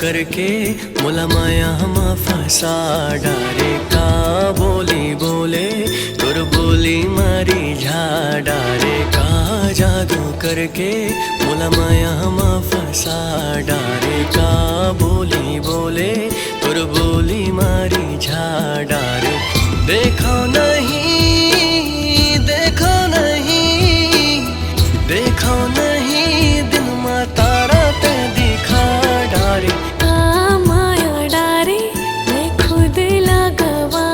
करके मोला माया मा फंसा डारे का बोली बोले तोर बोली मारी झाड़ा रे का जादू करके मोला माया मा फंसा डारे का बोली बोले तोर बोली मारी झाड़ा रे देखो नहीं देखो नहीं देखो नहीं दिन मा तारा ते दिखा डारे माया डारे मैं खुद लगवा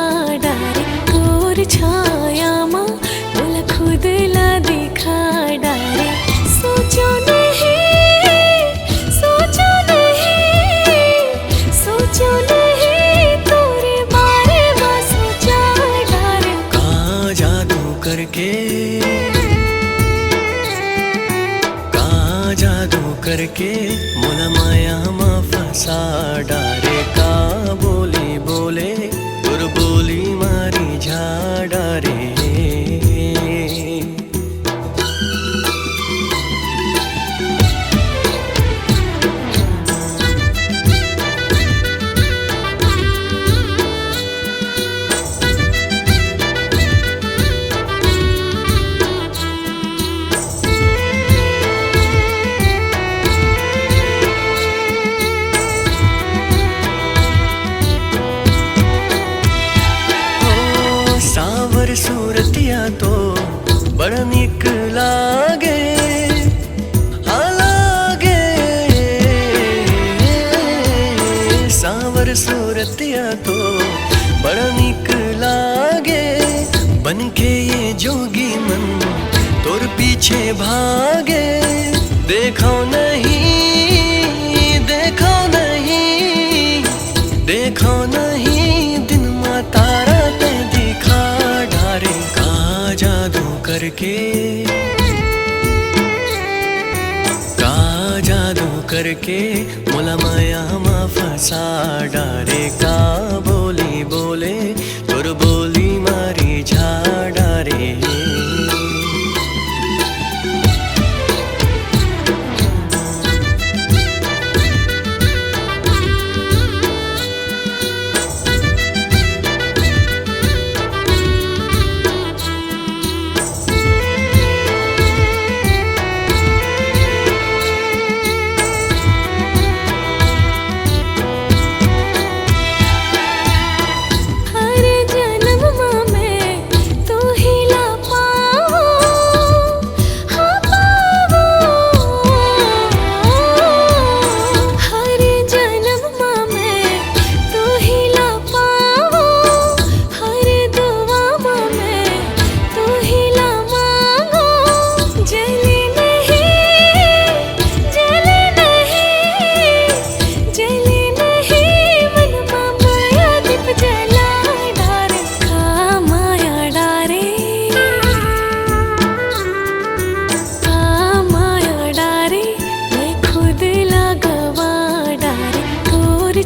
डारे तोर छाया माँ बोला खुद ला दिखा डारे सोचो नहीं सोचो नहीं सोचो नहीं तोरे बारे में सोचा डारे का जादू करके जादू करके मोला माया मा फंसा डारे का बोली बोले तोर बोली मारी झाड़ा रे सूरतिया तो बड़ा निक लागे लागे सावर सूरतिया तो बड़ा निक लागे बनके ये जोगी मन तोर पीछे भागे देखो नहीं देखो नहीं देखो नहीं दिन मा तारा ते दिखा डारे का जादू करके का जादू करके मोला माया मा फंसा डारे का बोली बोले तोर बोली मारी झाड़ा रे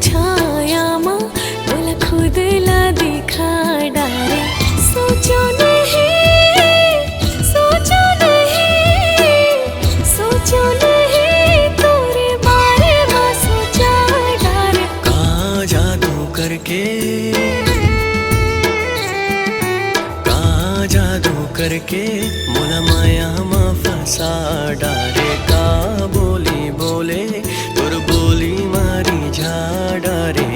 छाया माँ बोला खुद ला दिखा डारे सोचो नहीं सोचो नहीं सोचो नहीं तोरे बारे में सोचा डारे का जादू करके का जादू करके मोला माया मा फंसा डारे का बोली बोले तोर बोली मारी झाड़ा रे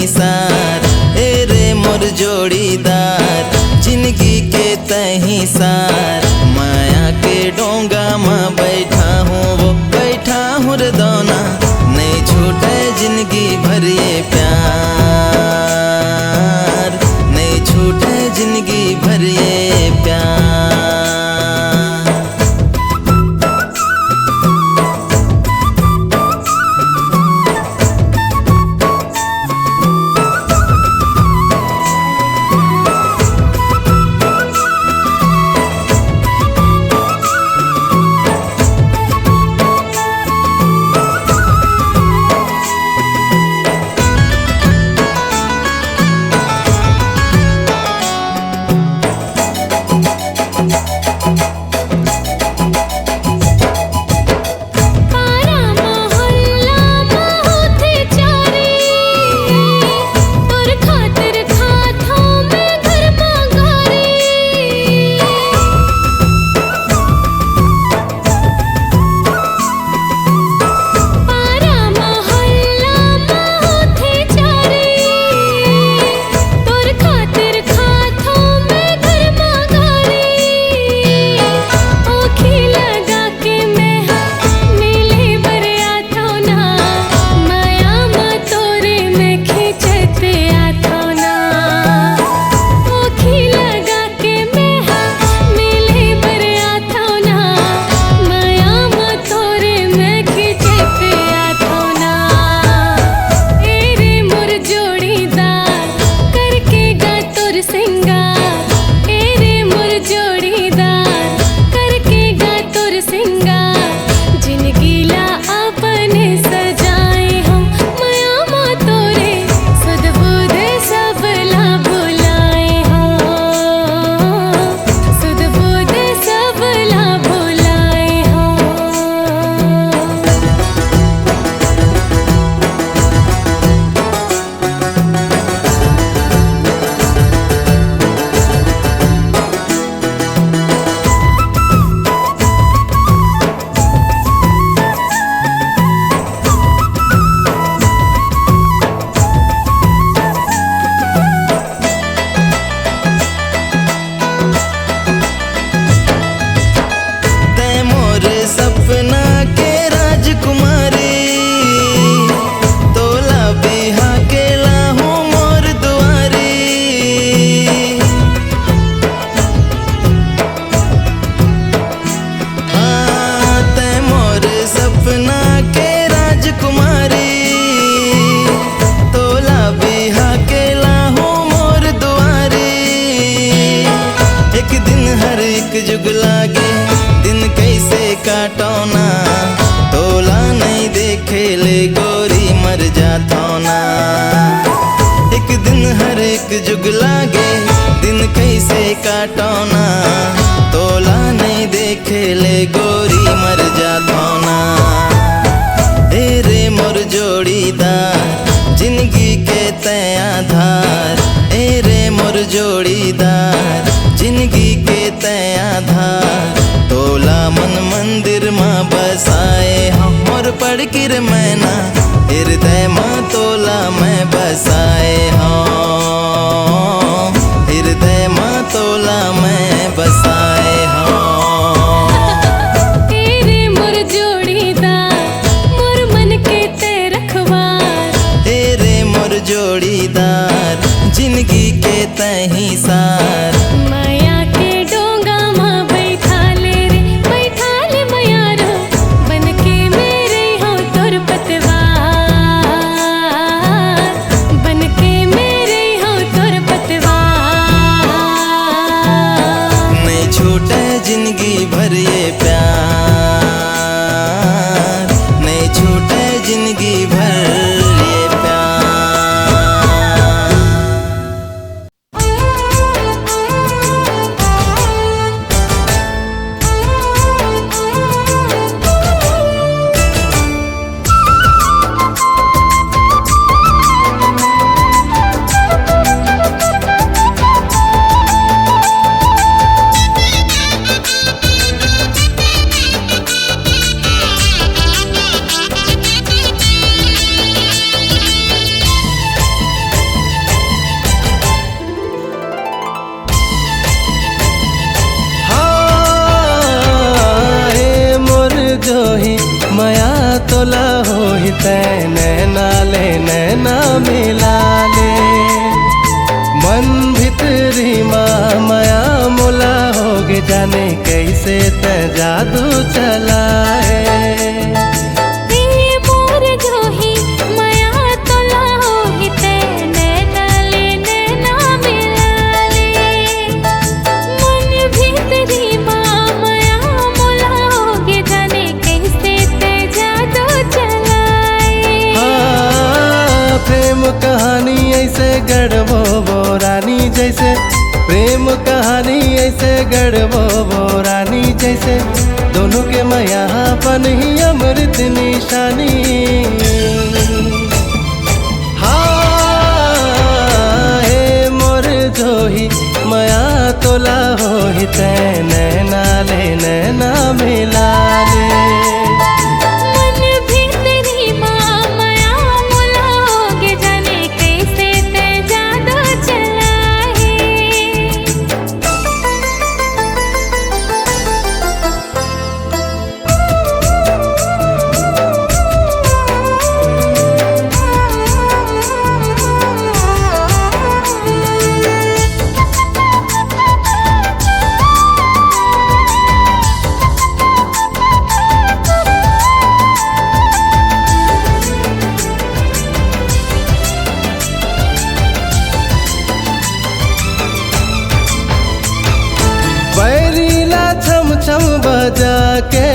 तहीं सार, ए रे मोर जोड़ीदार जिंदगी के तहीं सार। माया के डोंगा माँ बैठा हूँ वो बैठा हूँ रे दोना, नहीं छूटे जिंदगी भर ये प्यार, नहीं छूटे जिंदगी भर ये प्यार। जुग लागे दिन कैसे काटोना, तोला नहीं देखे ले गोरी मर जाता ना। एक दिन हर एक जुग लागे दिन कैसे काटोना, तोला नहीं देखे ले गोरी मर जाता ना। ए रे मोर जोड़ीदार जिंदगी के तय आधार, ए रे मोर जोड़ीदार जिंदगी के तय आधार। तोला मन मंदिर माँ बसाए हम और पढ़ किर मैना, हृदय माँ तोला मैं बसाए हूँ, हृदय माँ तोला मैं बसाए हूँ। तेरे मोर जोड़ीदार मोर मन के ते रखवार, तेरे मोर जोड़ीदार जिंदगी के तहीं सार। माया के डोंगा माँ बैठा ले रे, बैठा ले माया रो, बन के मेरे हो तोर पतवार। तै नैना ले नैना मिला ले। मन भितरी माया मोला होगे जाने कैसे तै जादू चलाए। कहानी ऐसे गढ़बो बोरानी जैसे, प्रेम कहानी ऐसे गढ़बो बोरानी जैसे, दोनों के माया बन ही अमृत निशानी। हाँ हे मोर जोही माया तोला हो ही तै नैना ले नैना मिला ले। बैरीला छम छम बजा के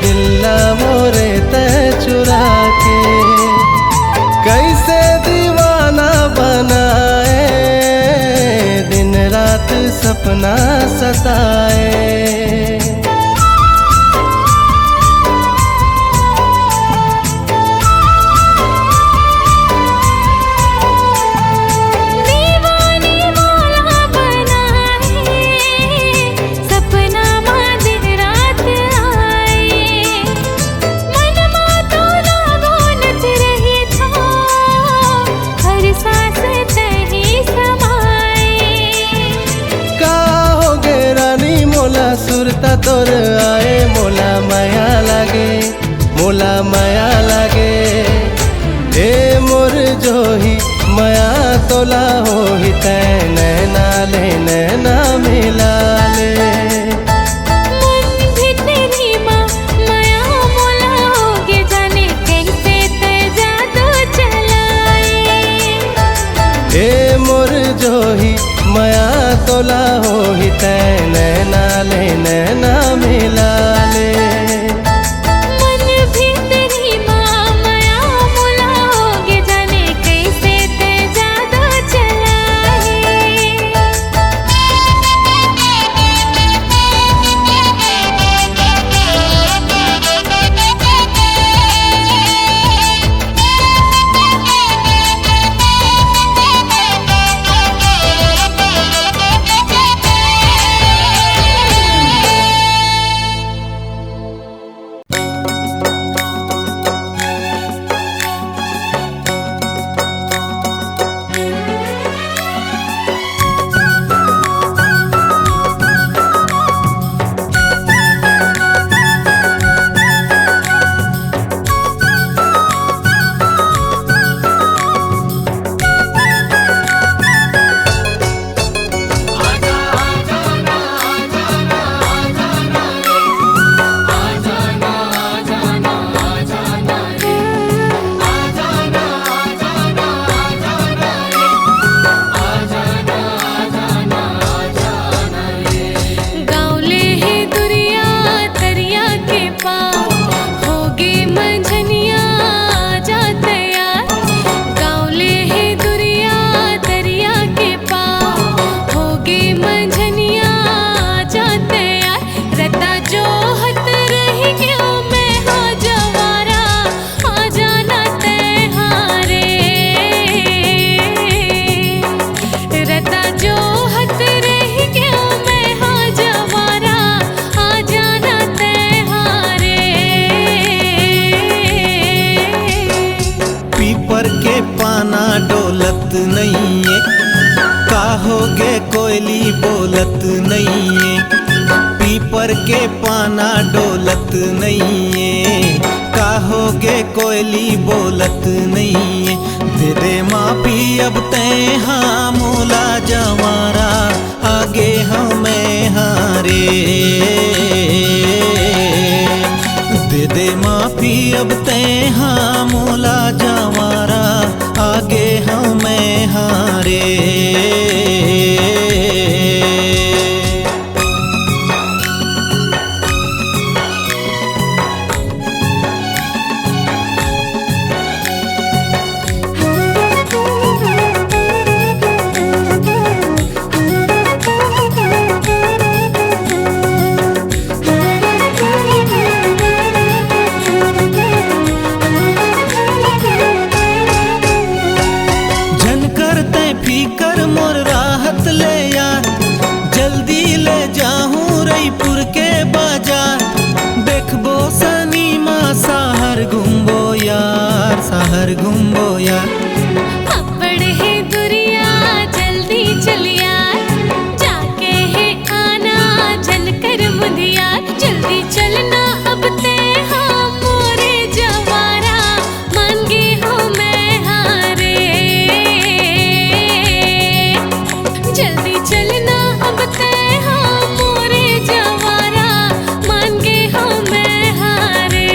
दिल्ला मोरे तै चुरा के, कैसे दीवाना बनाए दिन रात सपना सताए। सुरता तोर आए मोला माया लागे, मोला माया लागे। ए मोर जोही माया तोला हो ही तै नैना ले नैना मिला ले। ए मोर जोही माया तोला हो ही तै नैना ले नैना मिला ले। डोलत नहीं है, काहोगे कोयली बोलत नहीं है, पीपर के पाना डोलत नहीं है, हो गे कोयली बोलत नहीं है। दे दे माफी अब तय हाँ मोला जवारा आगे हमें हारे। दे दे माफी अब तय हाँ मोला जवारा आगे हमें हारे। कर मोर राहत ले यार, जल्दी ले जाहूँ रईपुर के बाजार। देखबो सनी माँ साहर घूमबो यार, साहर घूमबो यार। अब्बड़ है दुरिया जल्दी चलिया, जाके है आना झनकर मुदिया। जल्दी चलना अब ते हाँ मोरे जवारा, मान गे हो मैं हारे। जल्दी चलना अब ते हाँ मोरे जवारा, मान गे हो मैं हारे।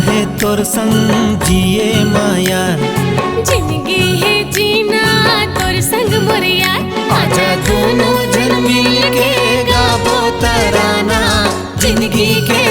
है तोर संग जिए माया, जिंदगी है जीना तोर संग मोरिया। आजा दोनों जन मिल के गाबो तराना, जिंदगी के